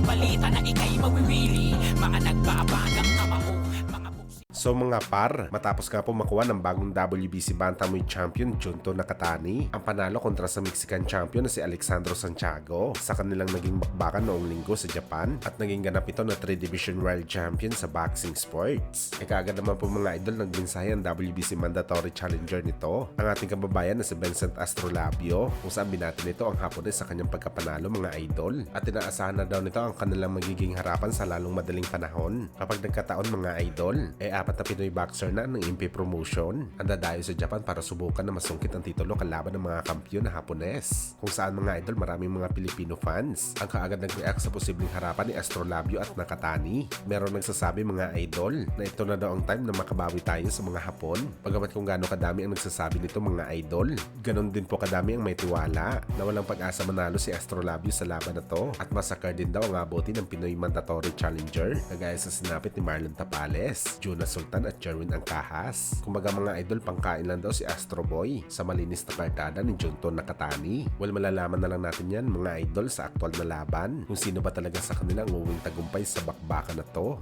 balita na ika'y mawiwili. Mga nagbabagang kamao, mga So mga par, matapos nga po makuha ng bagong WBC Bantamweight Champion Junto Nakatani ang panalo kontra sa Mexican Champion na si Alexandro Santiago sa kanilang naging bakbakan noong linggo sa Japan at naging ganap ito na 3-Division World Champion sa boxing sports. E kaagad naman po mga idol nagmensahe ang WBC Mandatory Challenger nito, ang ating kababayan na si Vincent Astrolabio, kung saan binati nito ang Hapones sa kanyang pagkapanalo mga idol at inaasahan na daw nito ang kanilang magiging harapan sa lalong madaling panahon kapag nagkataon mga idol. Apat na Pinoy boxer na ng Impi Promotion ang dadayo sa Japan para subukan na masungkit ang titulo kalaban ng mga kampiyon na Hapones, kung saan mga idol maraming mga Pilipino fans ang kaagad nag-react sa posibleng harapan ni Astrolabio at Nakatani. Meron nagsasabi mga idol na ito na daw ang time na makabawi tayo sa mga Hapon, bagamat kung gaano kadami ang nagsasabi nito mga idol, ganon din po kadami ang may tiwala na walang pag-asa manalo si Astrolabio sa laban na to at masakar din daw ang abuti ng Pinoy Mandatory Challenger kagaya sa sinapit ni Marlon Tapales, Jonas Sultan at Jerwin Angkahas. Kumbaga mga idol, pangkain lang daw si Astro Boy sa malinis na kartada ni Junto Nakatani. Well, malalaman na lang natin yan mga idol sa aktual na laban kung sino ba talaga sa kanila ang uwing tagumpay sa bakbakan na to.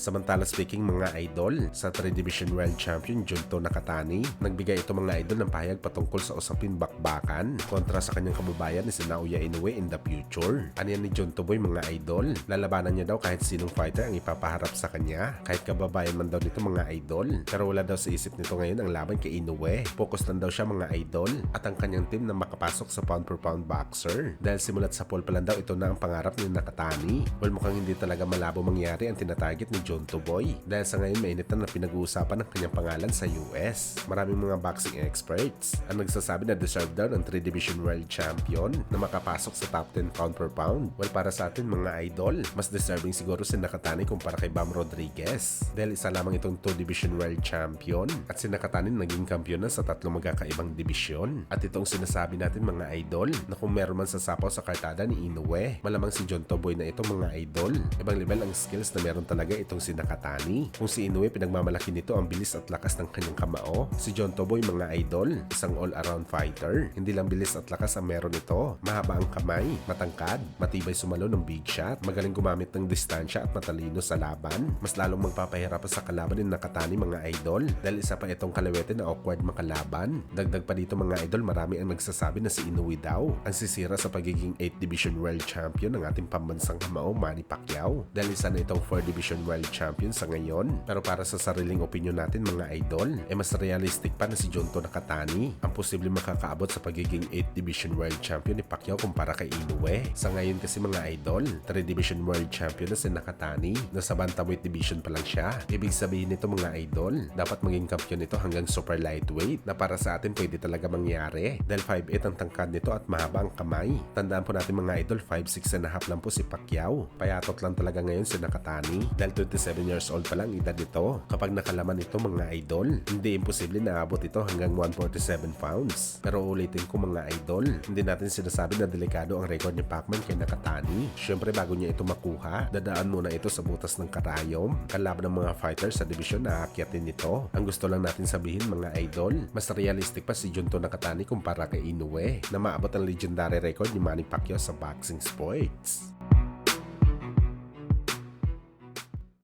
Samantala speaking mga idol, sa 3-Division World Champion Junto Nakatani, nagbigay ito mga idol ng pahayag patungkol sa usapin bakbakan kontra sa kanyang kababayan ni si Naoya Inoue in the future. Ano yan ni Junto Boy mga idol? Lalabanan niya daw kahit sinong fighter ang ipapaharap sa kanya, kahit kababayan man daw nito mga idol. Pero wala daw sa isip nito ngayon ang laban kay Inoue. Focus lang daw siya mga idol at ang kanyang team na makapasok sa pound per pound boxer. Dahil simulat sa poll pa lang daw ito na ang pangarap ni Nakatani. Well, mukhang hindi talaga malabo mangyari ang tinatarget ni Junto Boy dahil sa ngayon mainit na pinag-uusapan ng kanyang pangalan sa US. Maraming mga boxing experts ang nagsasabi na deserve daw ng 3-Division World Champion na makapasok sa top 10 pound per pound. Well, para sa atin mga idol, mas deserving siguro si Nakatani kumpara kay Bam Rodriguez dahil isa lamang itong 2-Division World Champion at si Nakatani naging kampiyon na sa tatlong magkakaibang dibisyon. At itong sinasabi natin mga idol na kung meron man sasapaw sa kartada ni Inoue, malamang si Junto Boy na ito mga idol. Ibang level ang skills na meron talaga itong si Nakatani. Kung si Inoue pinagmamalaki nito ang bilis at lakas ng kanyang kamao, si Junto Boy mga idol, isang all-around fighter. Hindi lang bilis at lakas ang meron ito, mahaba ang kamay, matangkad, matibay sumalo ng big shot, magaling gumamit ng distansya at matalino sa laban. Mas lalong magpapahirap sa kalaban ni Nakatani mga idol dahil isa pa itong kalawete na awkward makalaban. Dagdag pa dito mga idol, marami ang nagsasabi na si Inoue daw ang sisira sa pagiging 8th Division World Champion ng ating pambansang kamao Manny Pacquiao dahil isa na itong 4th Division World Champion sa ngayon. Pero para sa sariling opinion natin mga idol, mas realistic pa na si Junto Nakatani ang posibleng makakaabot sa pagiging 8th Division World Champion ni Pacquiao kumpara kay Inoue. Sa ngayon kasi mga idol, 3 Division World Champion na si Nakatani, nasa Bantamweight Division pa lang siya. Ibig sabihin nito mga idol, dapat maging kampiyon nito hanggang super lightweight na para sa atin pwede talaga mangyari dahil 5'8 ang tangkad nito at mahaba ang kamay. Tandaan po natin mga idol, 5'6 and a half lang po si Pacquiao. Payatot lang talaga ngayon si Nakatani dahil 27 years old pa lang edad nito. Kapag nakalaman ito mga idol, hindi imposible na abot ito hanggang 147 pounds. Pero ulitin ko mga idol, hindi natin sinasabi na delikado ang record ni Pacman kay Nakatani. Syempre bago niya ito makuha, dadaan muna ito sa butas ng karayom kalaban ng mga fighters sa division na aakyatin nito. Ang gusto lang natin sabihin mga idol, mas realistic pa si Junto Nakatani kumpara kay Inoue na maabot ang legendary record ni Manny Pacquiao sa boxing sports.